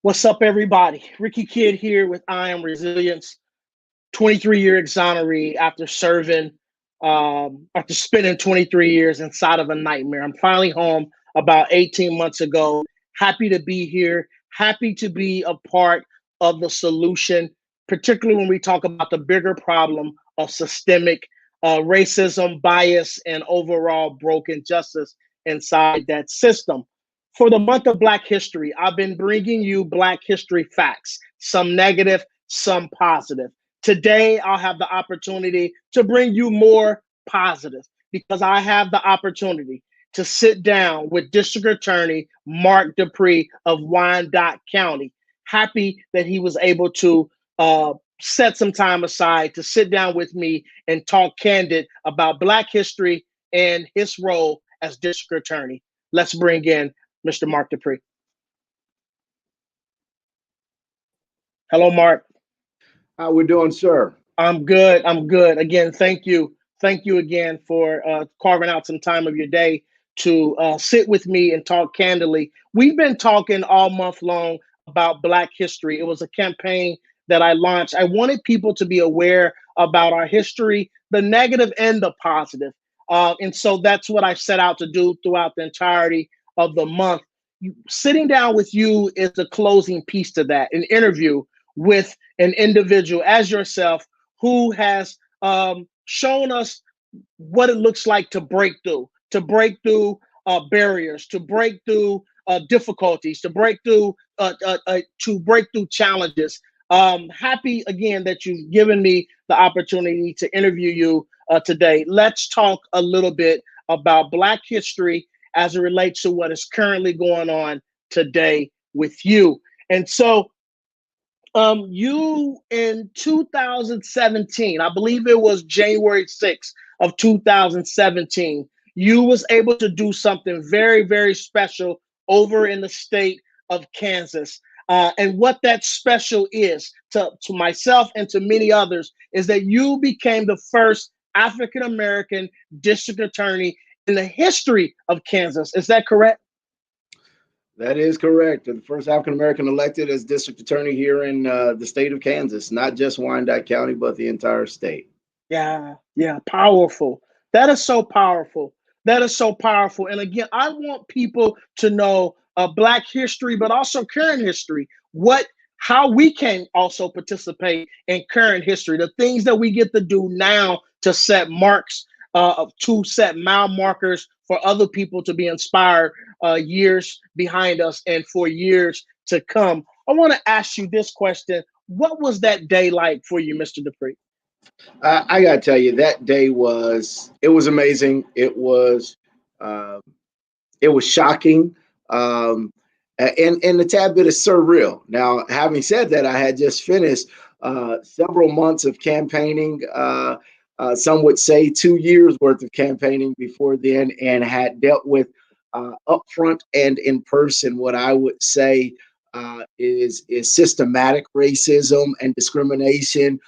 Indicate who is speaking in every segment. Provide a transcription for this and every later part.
Speaker 1: What's up, everybody? Ricky Kidd here with I Am Resilience, 23-year exoneree after spending 23 years inside of a nightmare. I'm finally home about 18 months ago. Happy to be here. Happy to be a part of the solution, particularly when we talk about the bigger problem of systemic racism, bias, and overall broken justice inside that system. For the month of Black History, I've been bringing you Black History facts, some negative, some positive. Today, I'll have the opportunity to bring you more positive because I have the opportunity to sit down with District Attorney Mark Dupree of Wyandotte County. Happy that he was able to set some time aside to sit down with me and talk candid about Black history and his role as District Attorney. Let's bring in Mr. Mark Dupree. Hello, Mark.
Speaker 2: How we doing, sir?
Speaker 1: I'm good. I'm good. Again, thank you. Thank you again for carving out some time of your day to sit with me and talk candidly. We've been talking all month long about Black history. It was a campaign that I launched. I wanted people to be aware about our history, the negative and the positive. And so that's what I set out to do throughout the entirety of the month. Sitting down with you is the closing piece to that, an interview with an individual as yourself who has shown us what it looks like to break through barriers, to break through difficulties, to break through challenges. Happy again that you've given me the opportunity to interview you today. Let's talk a little bit about Black history as it relates to what is currently going on today with you. And so you in 2017, I believe it was January 6th of 2017, you was able to do something very, very special over in the state of Kansas. And what that special is to myself and to many others is that you became the first African-American district attorney in the history of Kansas. Is that correct?
Speaker 2: That is correct. The first African-American elected as district attorney here in the state of Kansas, not just Wyandotte County, but the entire state.
Speaker 1: Yeah, powerful. That is so powerful. That is so powerful. And again, I want people to know Black history, but also current history. How we can also participate in current history, the things that we get to do now to set marks, to set mile markers for other people to be inspired years behind us and for years to come. I want to ask you this question. What was that day like for you, Mr. Dupree?
Speaker 2: I got to tell you, that day was amazing. It was shocking. And a tad bit of surreal. Now, having said that, I had just finished several months of campaigning, some would say 2 years worth of campaigning before then, and had dealt with upfront and in person what I would say is systematic racism and discrimination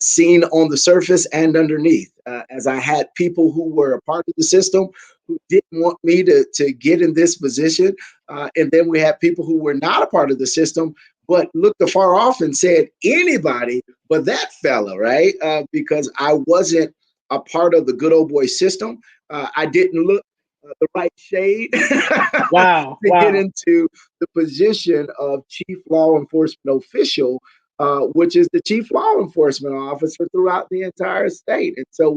Speaker 2: seen on the surface and underneath, as I had people who were a part of the system who didn't want me to get in this position. And then we had people who were not a part of the system, but looked afar off and said, anybody but that fella, right? Because I wasn't a part of the good old boy system. I didn't look the right shade
Speaker 1: Wow.
Speaker 2: get into the position of chief law enforcement official, which is the chief law enforcement officer throughout the entire state. And so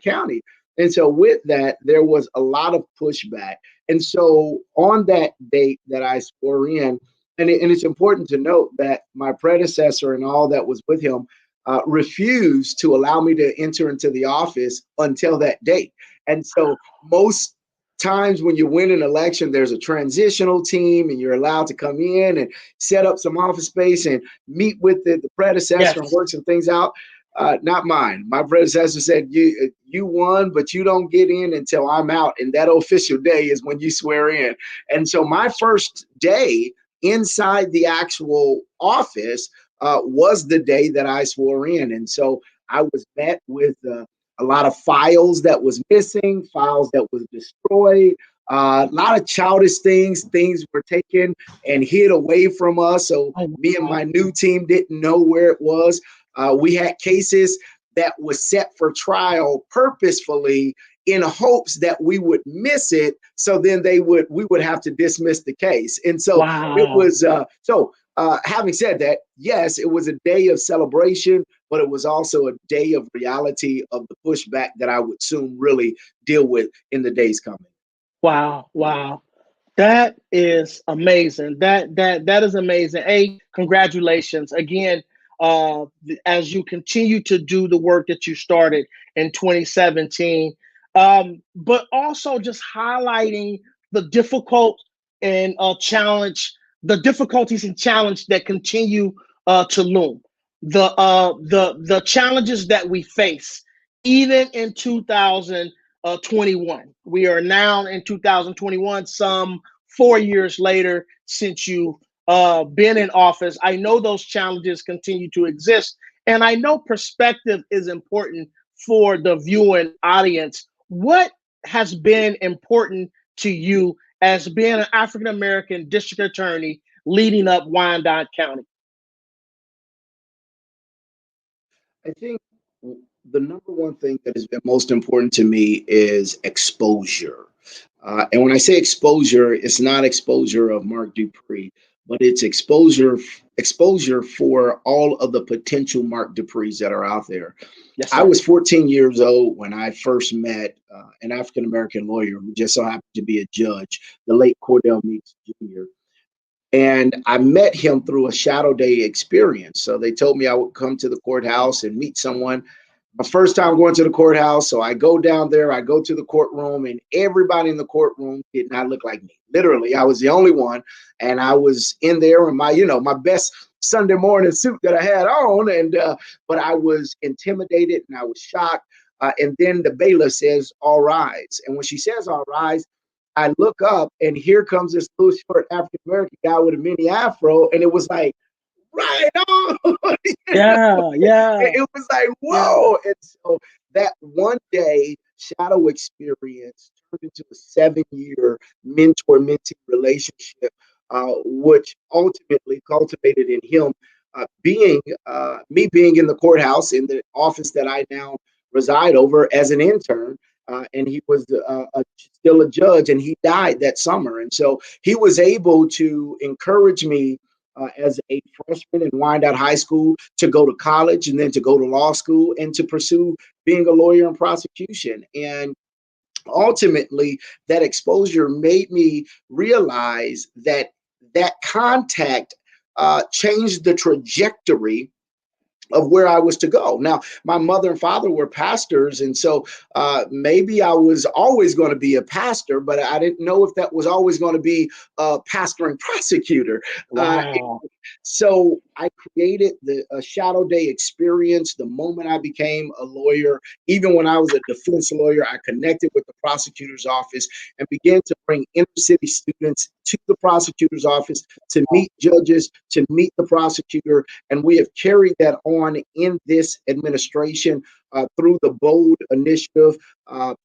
Speaker 2: county. And so with that, there was a lot of pushback. And so on that date that I swore in, and it's important to note that my predecessor and all that was with him refused to allow me to enter into the office until that date. And so most times when you win an election, there's a transitional team and you're allowed to come in and set up some office space and meet with the predecessor and work some things out. Not mine. My predecessor said, you won, but you don't get in until I'm out. And that official day is when you swear in. And so my first day inside the actual office was the day that I swore in. And so I was met with a lot of files that was missing, files that was destroyed, A lot of childish things. Things were taken and hid away from us. So
Speaker 1: Oh,
Speaker 2: me and
Speaker 1: wow.
Speaker 2: my new team didn't know where it was. We had cases that was set for trial purposefully in hopes that we would miss it, so then we would have to dismiss the case. And so it
Speaker 1: Wow.
Speaker 2: was having said that, yes, it was a day of celebration, but it was also a day of reality of the pushback that I would soon really deal with in the days coming.
Speaker 1: Wow. Wow. That is amazing. That is amazing. Congratulations again. As you continue to do the work that you started in 2017, but also just highlighting the difficult and the difficulties and challenge that continue to loom. The challenges that we face, even in 2021. We are now in 2021, some 4 years later since you been in office. I know those challenges continue to exist, and I know perspective is important for the viewing audience. What has been important to you as being an African American district attorney leading up Wyandotte County?
Speaker 2: I think the number one thing that has been most important to me is exposure. And when I say exposure, it's not exposure of Mark Dupree, but it's exposure for all of the potential Mark Duprees that are out there.
Speaker 1: Yes,
Speaker 2: I
Speaker 1: sir.
Speaker 2: was 14 years old when I first met an African American lawyer who just so happened to be a judge, the late Cordell Meeks Jr. And I met him through a shadow day experience. So they told me I would come to the courthouse and meet someone. My first time going to the courthouse. So I go down there, I go to the courtroom, and everybody in the courtroom did not look like me. Literally, I was the only one. And I was in there in my best Sunday morning suit that I had on. But I was intimidated and I was shocked. And then the bailiff says, "All rise." And when she says, "All rise," I look up and here comes this little short African American guy with a mini afro, and it was like, right on.
Speaker 1: Yeah, yeah,
Speaker 2: It was like,
Speaker 1: yeah,
Speaker 2: whoa. And so that one day shadow experience turned into a 7 year mentor mentee relationship, which ultimately cultivated in him being me being in the courthouse in the office that I now reside over as an intern. And he was still a judge, and he died that summer. And so he was able to encourage me as a freshman in Wyandotte High School to go to college and then to go to law school and to pursue being a lawyer in prosecution. And ultimately, that exposure made me realize that that contact changed the trajectory of where I was to go. Now, my mother and father were pastors, and so maybe I was always going to be a pastor, but I didn't know if that was always going to be a pastoring prosecutor. Uh,
Speaker 1: wow,
Speaker 2: so I created the shadow day experience the moment I became a lawyer. Even when I was a defense lawyer, I connected with the prosecutor's office and began to bring inner city students to the prosecutor's office to meet judges, to meet the prosecutor. And we have carried that on in this administration through the BOLD initiative.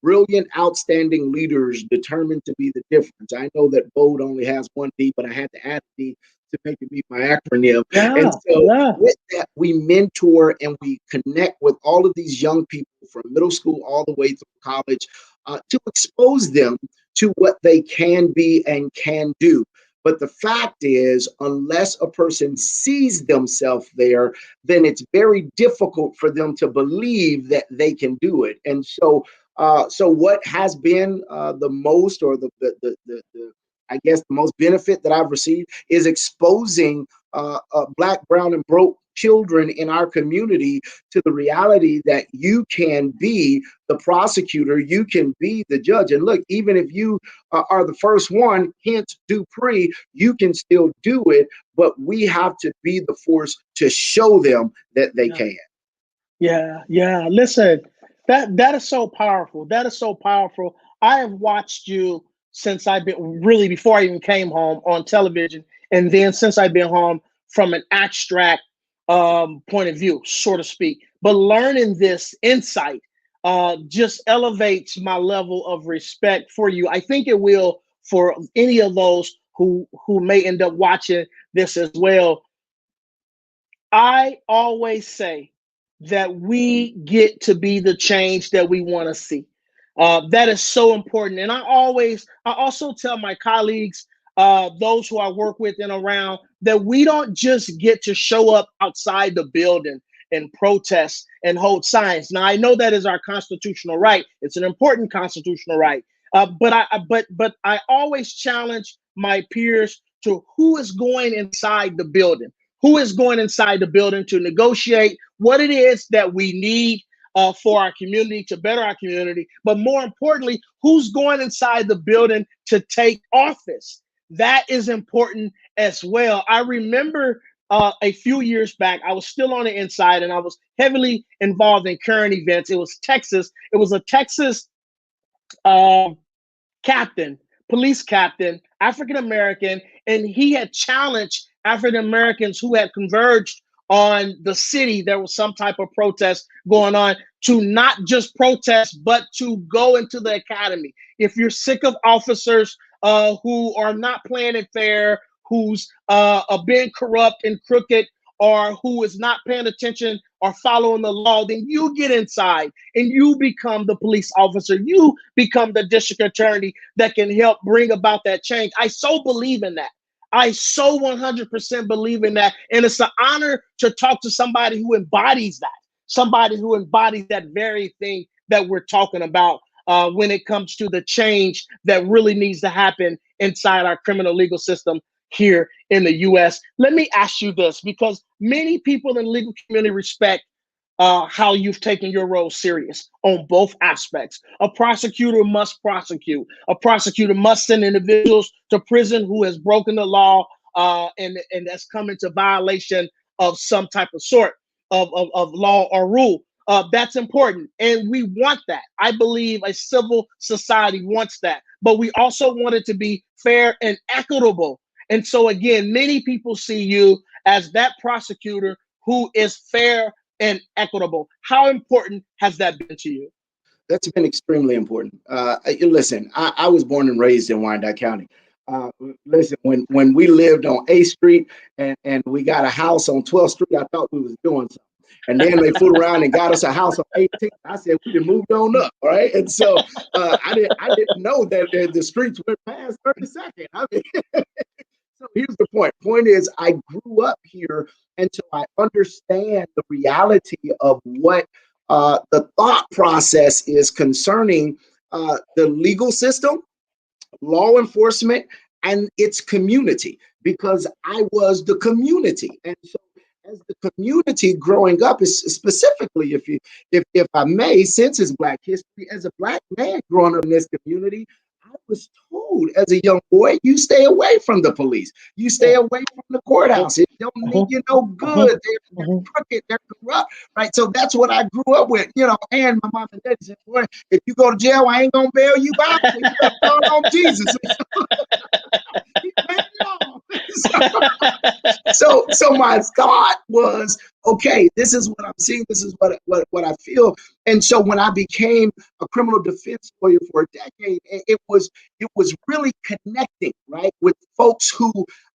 Speaker 2: Brilliant, outstanding leaders determined to be the difference. I know that BOLD only has one D, but I had to add D to make it meet my acronym. And
Speaker 1: yeah,
Speaker 2: so
Speaker 1: yeah,
Speaker 2: with that, we mentor and we connect with all of these young people from middle school all the way through college to expose them to what they can be and can do. But the fact is, unless a person sees themselves there, then it's very difficult for them to believe that they can do it. And so what has been the most, or the I guess the most benefit that I've received is exposing Black, brown, and broke children in our community to the reality that you can be the prosecutor, you can be the judge. And look, even if you are the first one, hence Dupree, you can still do it, but we have to be the force to show them that they
Speaker 1: yeah.
Speaker 2: can.
Speaker 1: Yeah, yeah. Listen, that is so powerful. That is so powerful. I have watched you since I've been really before I even came home on television, and then since I've been home from an abstract point of view, so to speak. But learning this insight, just elevates my level of respect for you. I think it will for any of those who may end up watching this as well. I always say that we get to be the change that we want to see. That is so important. And I also tell my colleagues, those who I work with and around, that we don't just get to show up outside the building and protest and hold signs. Now, I know that is our constitutional right. It's an important constitutional right. But I always challenge my peers to who is going inside the building, who is going inside the building to negotiate what it is that we need for our community, to better our community, but more importantly, who's going inside the building to take office. That is important as well. I remember a few years back, I was still on the inside and I was heavily involved in current events. It was Texas. It was a Texas uh, captain, police captain, African American, and he had challenged African Americans who had converged on the city. There was some type of protest going on, to not just protest, but to go into the academy. If you're sick of officers who are not playing it fair, who's being corrupt and crooked, or who is not paying attention or following the law, then you get inside and you become the police officer. You become the district attorney that can help bring about that change. I so believe in that. I so 100% believe in that. And it's an honor to talk to somebody who embodies that, somebody who embodies that very thing that we're talking about when it comes to the change that really needs to happen inside our criminal legal system here in the US. Let me ask you this, because many people in the legal community respect how you've taken your role serious on both aspects. A prosecutor must prosecute. A prosecutor must send individuals to prison who has broken the law and that's come into violation of some type of sort of law or rule. That's important. And we want that. I believe a civil society wants that. But we also want it to be fair and equitable. And so, again, many people see you as that prosecutor who is fair and equitable. How important has that been to you?
Speaker 2: That's been extremely important. Listen, I was born and raised in Wyandotte County. Listen, when we lived on 8th Street and we got a house on 12th Street, I thought we was doing something. And then they fooled around and got us a house on 18th. I said we done moved on up, all right. And so I didn't know that the streets went past 32nd. I mean, so here's the point. Point is, I grew up here, and so I understand the reality of what the thought process is concerning the legal system, law enforcement, and its community, because I was the community. And so as the community growing up, is specifically, if I may, since it's Black history, as a Black man growing up in this community, I was told as a young boy, you stay away from the police. You stay away from the courthouse. It don't mean you no good. They're crooked. They're corrupt. Right. So that's what I grew up with, and my mom and dad said, boy, if you go to jail, I ain't going to bail you out. So you got to call on Jesus. So my thought was, okay, this is what I'm seeing. This is what I feel. And so when I became a criminal defense lawyer for a decade, it was really connecting, right, with folks who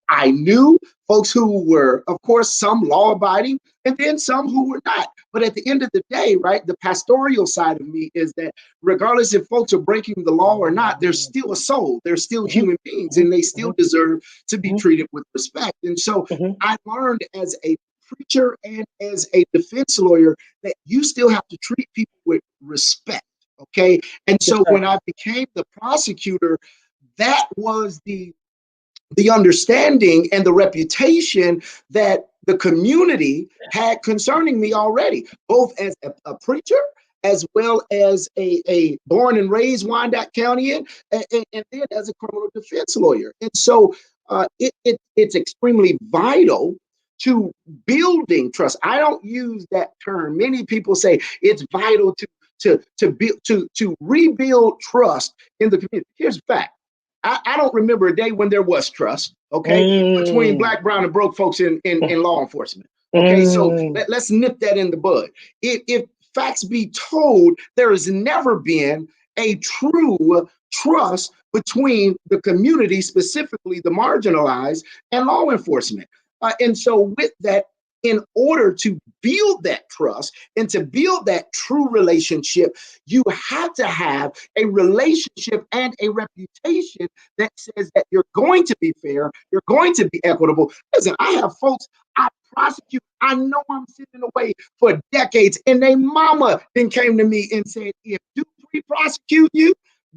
Speaker 2: I knew, folks who were, of course, some law abiding, and then some who were not. But at the end of the day, right, the pastoral side of me is that regardless if folks are breaking the law or not, there's still a soul, they're still human beings, and they still deserve to be treated with respect. And so I learned as a preacher and as a defense lawyer that you still have to treat people with respect. Okay. And so when I became the prosecutor, that was the understanding and the reputation that the community had concerning me already, both as a preacher as well as a born and raised Wyandotte Countyan, and then as a criminal defense lawyer. And so it's extremely vital to building trust. I don't use that term. Many people say it's vital to rebuild trust in the community. Here's the fact. I don't remember a day when there was trust, okay, between Black, brown, and broke folks in law enforcement. Okay, so let's nip that in the bud. If facts be told, there has never been a true trust between the community, specifically the marginalized, and law enforcement. And so, with that, in order to build that trust and to build that true relationship, you have to have a relationship and a reputation that says that you're going to be fair, you're going to be equitable. Listen, I have folks I prosecute. I know I'm sitting away for decades, and they mama then came to me and said, if Dupree prosecute you,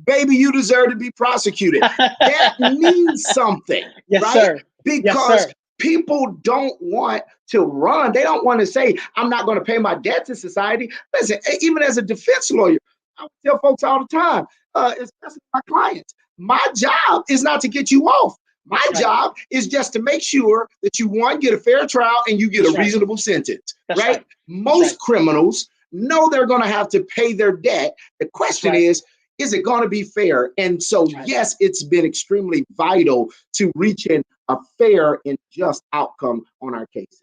Speaker 2: baby, you deserve to be prosecuted. That means something,
Speaker 1: Yes,
Speaker 2: right?
Speaker 1: sir. Yes,
Speaker 2: Because
Speaker 1: sir.
Speaker 2: people don't want to run. They don't want to say, I'm not going to pay my debt to society. Listen, even as a defense lawyer, I tell folks all the time, especially my clients, my job is not to get you off. My
Speaker 1: That's right.
Speaker 2: job is just to make sure that you, one, get a fair trial and you get a
Speaker 1: That's right.
Speaker 2: reasonable sentence,
Speaker 1: That's
Speaker 2: right?
Speaker 1: right. That's right.
Speaker 2: Most criminals know they're going to have to pay their debt. The
Speaker 1: That's
Speaker 2: question
Speaker 1: right.
Speaker 2: is it going to be fair? And so,
Speaker 1: That's right.
Speaker 2: yes, it's been extremely vital to reaching a fair and just outcome on our cases.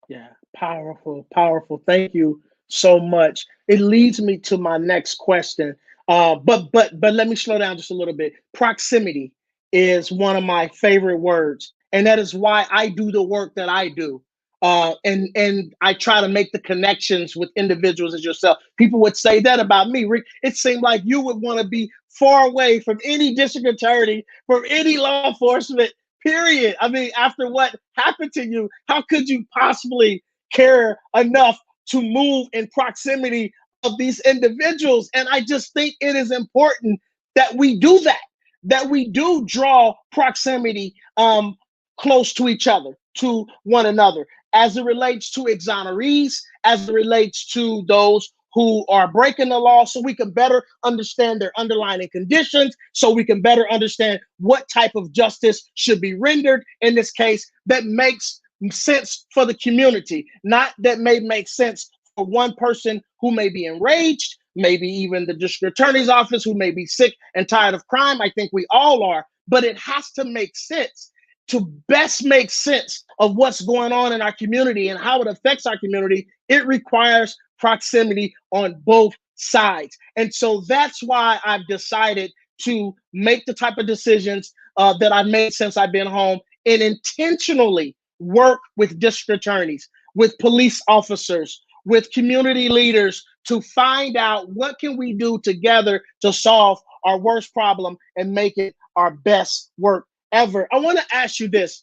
Speaker 1: Yeah. Powerful. Powerful. Thank you so much. It leads me to my next question. But let me slow down just a little bit. Proximity is one of my favorite words, and that is why I do the work that I do. And I try to make the connections with individuals as yourself. People would say that about me, Rick. It seemed like you would want to be far away from any district attorney, from any law enforcement. Period. I mean, after what happened to you, how could you possibly care enough to move in proximity of these individuals? And I just think it is important that we do that, that we do draw proximity close to each other, to one another, as it relates to exonerees, as it relates to those who are breaking the law, so we can better understand their underlying conditions, so we can better understand what type of justice should be rendered in this case that makes sense for the community, not that may make sense for one person who may be enraged, maybe even the district attorney's office who may be sick and tired of crime. I think we all are, but it has to make sense. To best make sense of what's going on in our community and how it affects our community, it requires proximity on both sides. And so that's why I've decided to make the type of decisions that I've made since I've been home, and intentionally work with district attorneys, with police officers, with community leaders to find out what can we do together to solve our worst problem and make it our best work ever. I want to ask you this.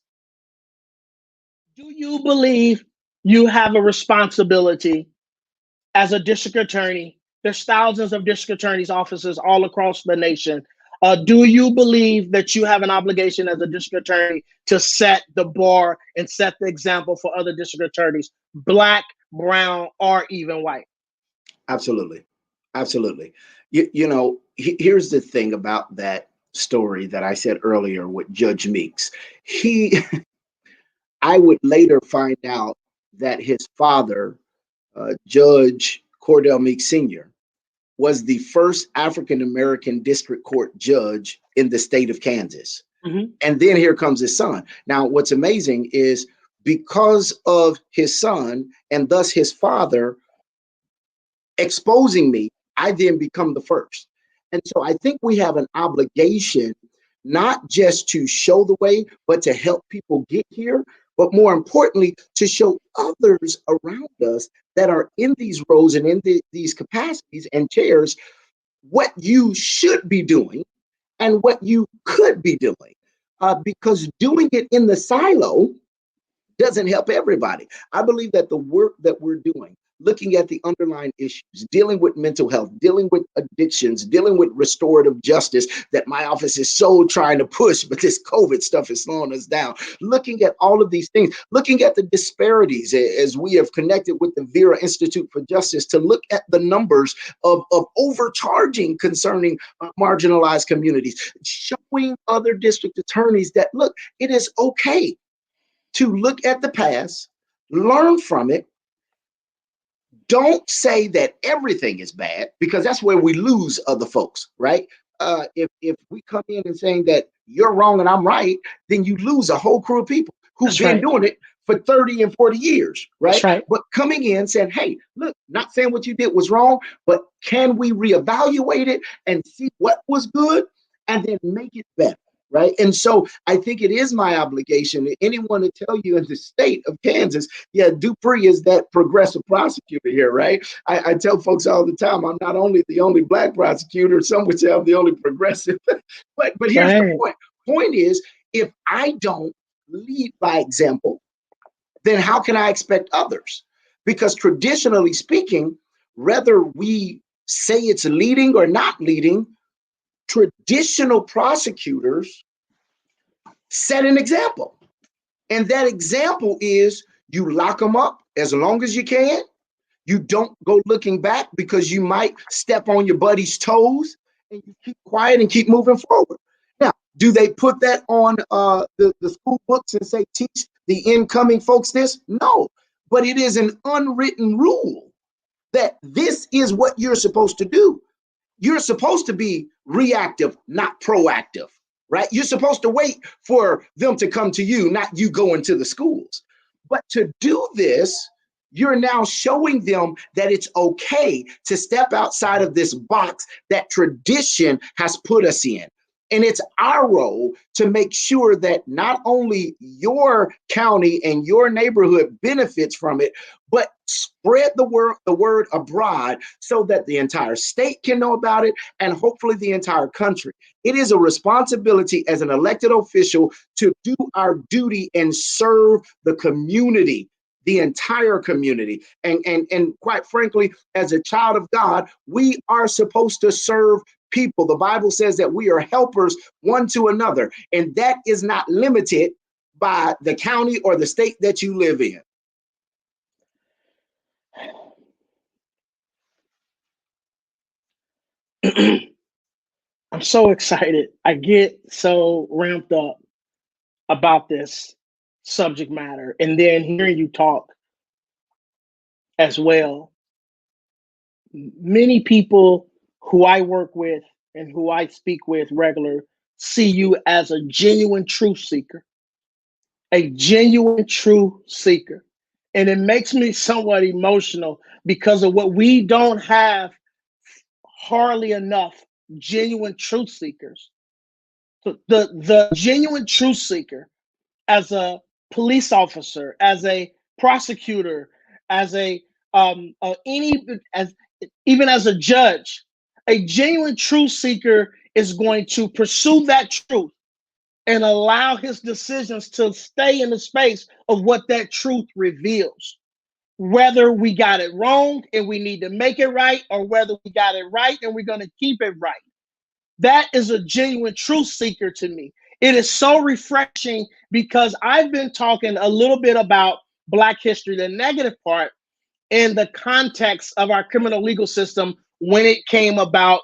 Speaker 1: Do you believe you have a responsibility as a district attorney? There's thousands of district attorneys' offices all across the nation. Do you believe that you have an obligation as a district attorney to set the bar and set the example for other district attorneys, black, brown, or even white?
Speaker 2: Absolutely. Absolutely. Here's the thing about that story that I said earlier with Judge Meeks. He, I would later find out that his father, Judge Cordell Meeks Sr., was the first African American district court judge in the state of Kansas.
Speaker 1: Mm-hmm.
Speaker 2: And then here comes his son. Now, what's amazing is because of his son and thus his father exposing me, I then become the first. And so I think we have an obligation not just to show the way, but to help people get here, but more importantly, to show others around us that are in these roles and in these capacities and chairs what you should be doing and what you could be doing. Because doing it in the silo doesn't help everybody. I believe that the work that we're doing, looking at the underlying issues, dealing with mental health, dealing with addictions, dealing with restorative justice that my office is so trying to push, but this COVID stuff is slowing us down. Looking at all of these things, looking at the disparities as we have connected with the Vera Institute for Justice to look at the numbers of overcharging concerning marginalized communities, showing other district attorneys that, look, it is okay to look at the past, learn from it. Don't say that everything is bad, because that's where we lose other folks, right? If we come in and saying that you're wrong and I'm right, then you lose a whole crew of people who've
Speaker 1: That's
Speaker 2: been
Speaker 1: right.
Speaker 2: doing it for 30 and 40 years,
Speaker 1: That's
Speaker 2: right?
Speaker 1: right.
Speaker 2: But coming in saying, hey, look, not saying what you did was wrong, but can we reevaluate it and see what was good and then make it better? Right. And so I think it is my obligation to anyone to tell you in the state of Kansas, yeah, Dupree is that progressive prosecutor here, right? I tell folks all the time, I'm not only the only Black prosecutor, some would say I'm the only progressive, but here's the
Speaker 1: Right.
Speaker 2: point. Point is, if I don't lead by example, then how can I expect others? Because traditionally speaking, whether we say it's leading or not leading, traditional prosecutors set an example. And that example is you lock them up as long as you can. You don't go looking back because you might step on your buddy's toes, and you keep quiet and keep moving forward. Now, do they put that on the school books and say, teach the incoming folks this? No, but it is an unwritten rule that this is what you're supposed to do. You're supposed to be reactive, not proactive, right? You're supposed to wait for them to come to you, not you going to the schools. But to do this, you're now showing them that it's okay to step outside of this box that tradition has put us in. And it's our role to make sure that not only your county and your neighborhood benefits from it, but spread the word abroad so that the entire state can know about it and hopefully the entire country. It is a responsibility as an elected official to do our duty and serve the community, the entire community. And quite frankly, as a child of God, we are supposed to serve people. The Bible says that we are helpers one to another, and that is not limited by the county or the state that you live in.
Speaker 1: I'm so excited. I get so ramped up about this subject matter. And then hearing you talk as well, many people who I work with and who I speak with regular see you as a genuine truth seeker, a genuine truth seeker. And it makes me somewhat emotional because of what we don't have hardly enough genuine truth seekers. The genuine truth seeker as a police officer, as a prosecutor, as a any as even as a judge, a genuine truth seeker is going to pursue that truth and allow his decisions to stay in the space of what that truth reveals. Whether we got it wrong and we need to make it right, or whether we got it right and we're going to keep it right. That is a genuine truth seeker to me. It is so refreshing because I've been talking a little bit about Black history, the negative part, in the context of our criminal legal system when it came about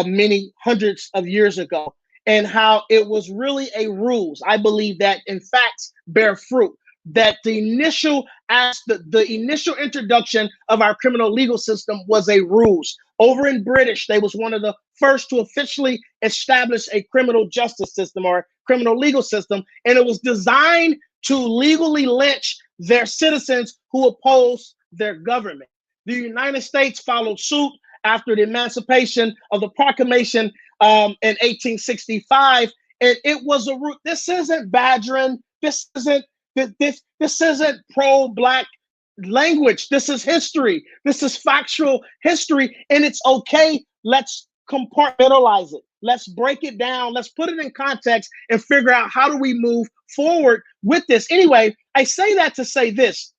Speaker 1: many hundreds of years ago, and how it was really a ruse. I believe that in facts bear fruit. That the initial introduction of our criminal legal system was a ruse. Over in British, they was one of the first to officially establish a criminal justice system or criminal legal system, and it was designed to legally lynch their citizens who opposed their government. The United States followed suit after the emancipation of the proclamation in 1865, and it was a root. This isn't badgering. This isn't pro-Black language. This is history. This is factual history, and it's okay. Let's compartmentalize it. Let's break it down. Let's put it in context and figure out how do we move forward with this. Anyway, I say that to say this,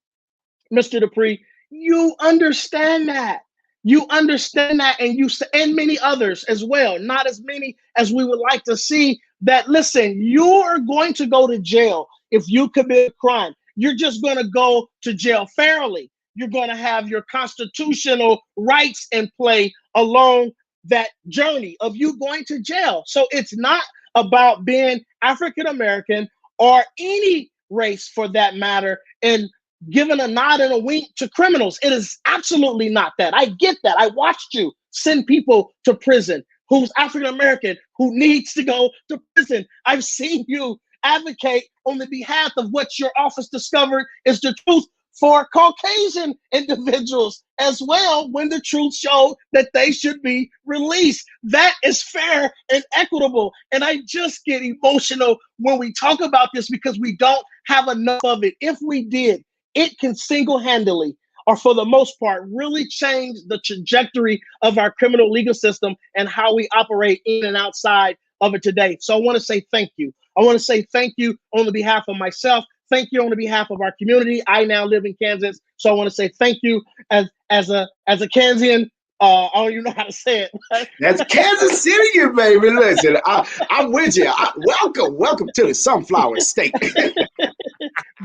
Speaker 1: Mr. Dupree, you understand that. You understand that, and many others as well. Not as many as we would like to see. That listen, you are going to go to jail if you commit a crime. You're just going to go to jail fairly. You're going to have your constitutional rights in play along that journey of you going to jail. So it's not about being African American or any race for that matter and giving a nod and a wink to criminals. It is absolutely not that. I get that. I watched you send people to prison who's African American, who needs to go to prison. I've seen you advocate on the behalf of what your office discovered is the truth for Caucasian individuals as well, when the truth showed that they should be released. That is fair and equitable. And I just get emotional when we talk about this because we don't have enough of it. If we did, it can single-handedly, or for the most part, really change the trajectory of our criminal legal system and how we operate in and outside of it today. So I want to say thank you. I want to say thank you on the behalf of myself. Thank you on the behalf of our community. I now live in Kansas, so I want to say thank you as a Kansian. I don't even know how to say it.
Speaker 2: That's Kansas City, baby. Listen, I'm with you. Welcome to the Sunflower State.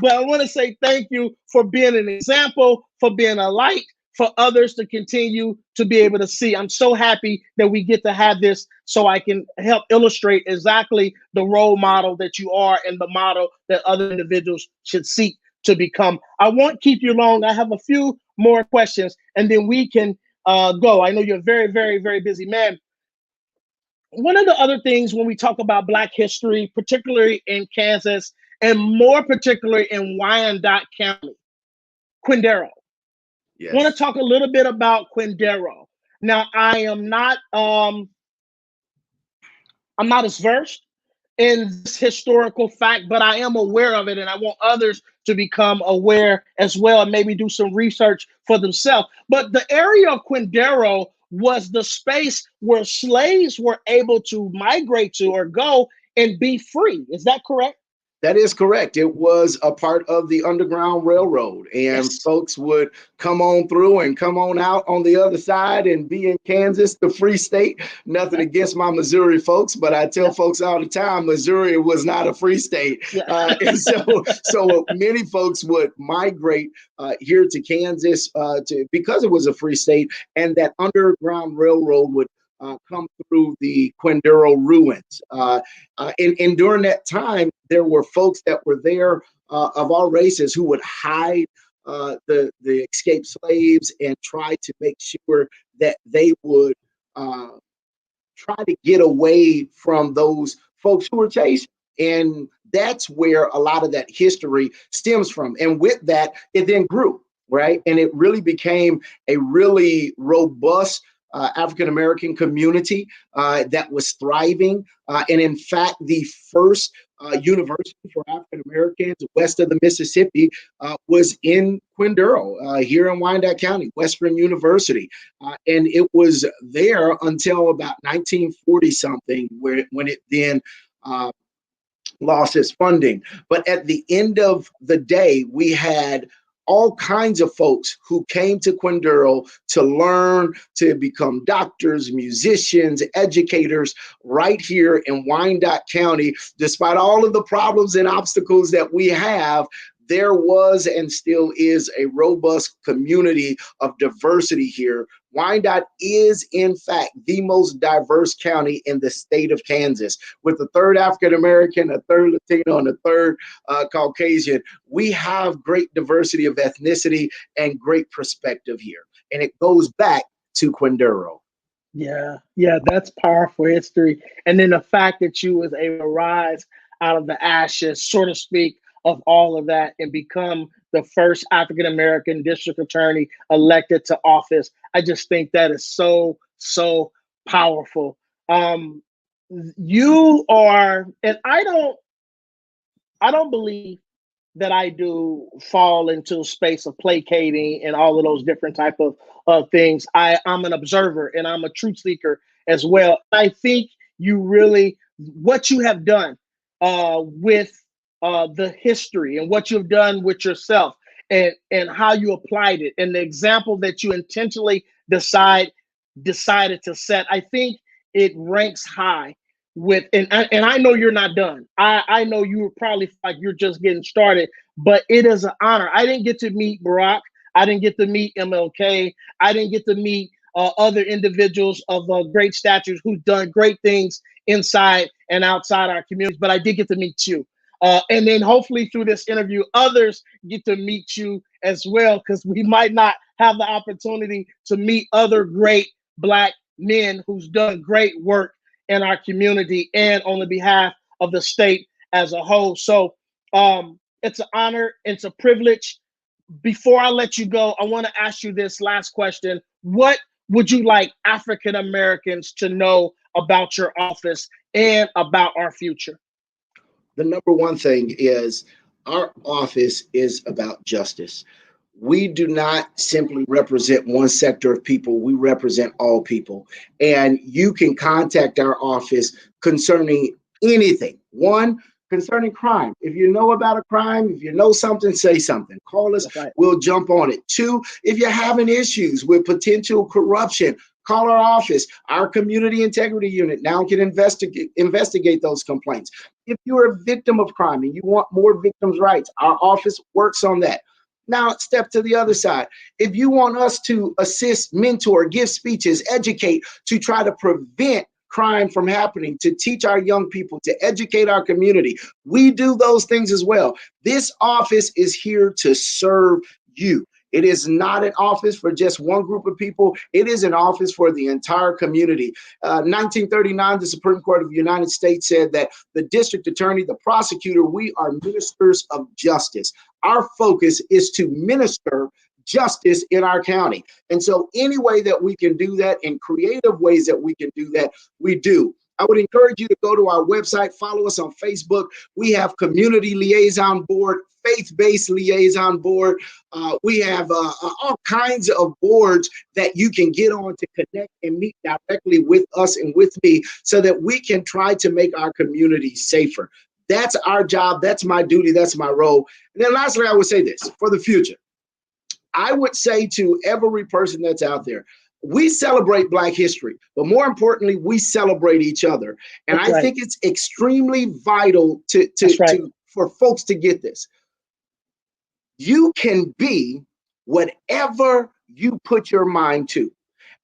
Speaker 1: But I want to say thank you for being an example, for being a light for others to continue to be able to see. I'm so happy that we get to have this so I can help illustrate exactly the role model that you are and the model that other individuals should seek to become. I won't keep you long. I have a few more questions and then we can go. I know you're a very, very, very busy man. One of the other things when we talk about Black history, particularly in Kansas, and more particularly in Wyandotte County, Quindaro. I want to
Speaker 2: Yes.
Speaker 1: talk a little bit about Quindaro. Now, I'm not as versed in this historical fact, but I am aware of it, and I want others to become aware as well, and maybe do some research for themselves. But the area of Quindaro was the space where slaves were able to migrate to or go and be free. Is that correct?
Speaker 2: That is correct. It was a part of the Underground Railroad, and
Speaker 1: Yes.
Speaker 2: folks would come on through and come on out on the other side and be in Kansas, the free state. Nothing
Speaker 1: Yeah.
Speaker 2: against my Missouri folks, but I tell
Speaker 1: Yeah.
Speaker 2: folks all the time, Missouri was not a free state.
Speaker 1: Yeah.
Speaker 2: And so many folks would migrate here to Kansas because it was a free state, and that Underground Railroad would come through the Quindaro ruins. And during that time, there were folks that were there of all races who would hide the escaped slaves and try to make sure that they would uh, try to get away from those folks who were chasing. And that's where a lot of that history stems from. And with that, it then grew, right? And it really became a really robust African American community that was thriving. And in fact, the first university for African Americans west of the Mississippi was in Quindaro, here in Wyandotte County, Western University. And it was there until about 1940 something, when it then lost its funding. But at the end of the day, we had all kinds of folks who came to Quindaro to learn, to become doctors, musicians, educators right here in Wyandotte County. Despite all of the problems and obstacles that we have, there was and still is a robust community of diversity here. Wyandotte is, in fact, the most diverse county in the state of Kansas, with a third African American, a third Latino, and a third Caucasian. We have great diversity of ethnicity and great perspective here. And it goes back to Quindaro.
Speaker 1: Yeah, yeah, that's powerful history. And then the fact that you was able to rise out of the ashes, so to speak, of all of that and become the first African American district attorney elected to office. I just think that is so, so powerful. Um, you are, and I don't believe that I do fall into a space of placating and all of those different type of things. I'm an observer and I'm a truth seeker as well. I think you really, what you have done with the history and what you've done with yourself and how you applied it and the example that you intentionally decided to set, I think it ranks high with, and I know you're not done. I know you were probably like you're just getting started, but it is an honor. I didn't get to meet Barack. I didn't get to meet MLK. I didn't get to meet other individuals of great statures who've done great things inside and outside our communities, but I did get to meet you. And then hopefully through this interview, others get to meet you as well, because we might not have the opportunity to meet other great Black men who's done great work in our community and on the behalf of the state as a whole. So it's an honor, it's a privilege. Before I let you go, I want to ask you this last question. What would you like African Americans to know about your office and about our future?
Speaker 2: The number one thing is our office is about justice. We do not simply represent one sector of people, we represent all people. And you can contact our office concerning anything. One, concerning crime. If you know about a crime, if you know something, say something. Call us,
Speaker 1: That's right.
Speaker 2: we'll jump on it. Two, if you're having issues with potential corruption, call our office. Our community integrity unit now can investigate those complaints. If you're a victim of crime and you want more victims' rights, our office works on that. Now, step to the other side. If you want us to assist, mentor, give speeches, educate to try to prevent crime from happening, to teach our young people, to educate our community, we do those things as well. This office is here to serve you. It is not an office for just one group of people. It is an office for the entire community. 1939, the Supreme Court of the United States said that the district attorney, the prosecutor, we are ministers of justice. Our focus is to minister justice in our county. And so any way that we can do that, in creative ways that we can do that, we do. I would encourage you to go to our website, follow us on Facebook. We have community liaison board, faith-based liaison board. We have all kinds of boards that you can get on to connect and meet directly with us and with me so that we can try to make our community safer. That's our job. That's my duty. That's my role. And then lastly, I would say this for the future. I would say to every person that's out there, we celebrate Black history, but more importantly, we celebrate each other. And
Speaker 1: That's
Speaker 2: I
Speaker 1: right.
Speaker 2: think it's extremely vital
Speaker 1: That's right.
Speaker 2: for folks to get this. You can be whatever you put your mind to.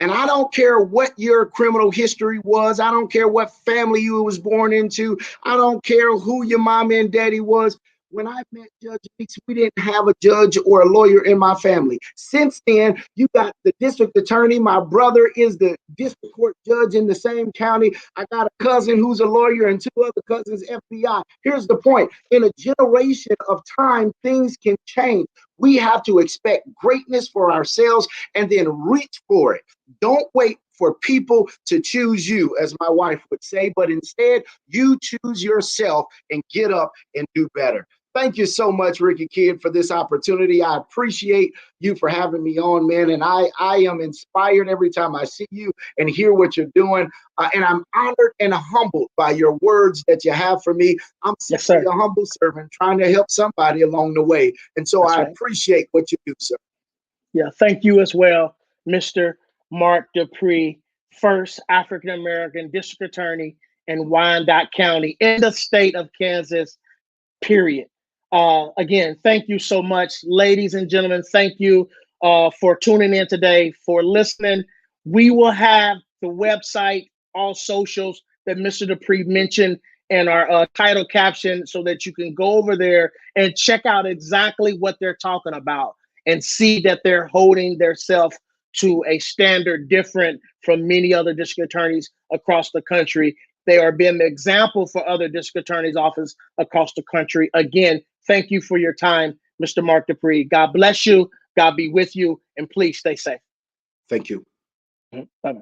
Speaker 2: And I don't care what your criminal history was. I don't care what family you was born into. I don't care who your mom and daddy was. When I met Judge Meeks, we didn't have a judge or a lawyer in my family. Since then, you got the district attorney. My brother is the district court judge in the same county. I got a cousin who's a lawyer and two other cousins, FBI. Here's the point. In a generation of time, things can change. We have to expect greatness for ourselves and then reach for it. Don't wait for people to choose you, as my wife would say, but instead you choose yourself and get up and do better. Thank you so much, Ricky Kidd, for this opportunity. I appreciate you for having me on, man. And I am inspired every time I see you and hear what you're doing. And I'm honored and humbled by your words that you have for me. I'm
Speaker 1: Yes,
Speaker 2: simply
Speaker 1: sir.
Speaker 2: a humble servant trying to help somebody along the way. And so
Speaker 1: That's
Speaker 2: I
Speaker 1: right.
Speaker 2: appreciate what you do, sir.
Speaker 1: Yeah, thank you as well, Mr. Mark Dupree, first African American district attorney in Wyandotte County in the state of Kansas, period. Again, thank you so much, ladies and gentlemen. Thank you for tuning in today, for listening. We will have the website, all socials that Mr. Dupree mentioned and our title caption so that you can go over there and check out exactly what they're talking about and see that they're holding themselves to a standard different from many other district attorneys across the country. They are being the example for other district attorneys' office across the country. Again, thank you for your time, Mr. Mark Dupree. God bless you. God be with you. And please stay safe.
Speaker 2: Thank you.
Speaker 1: Bye-bye.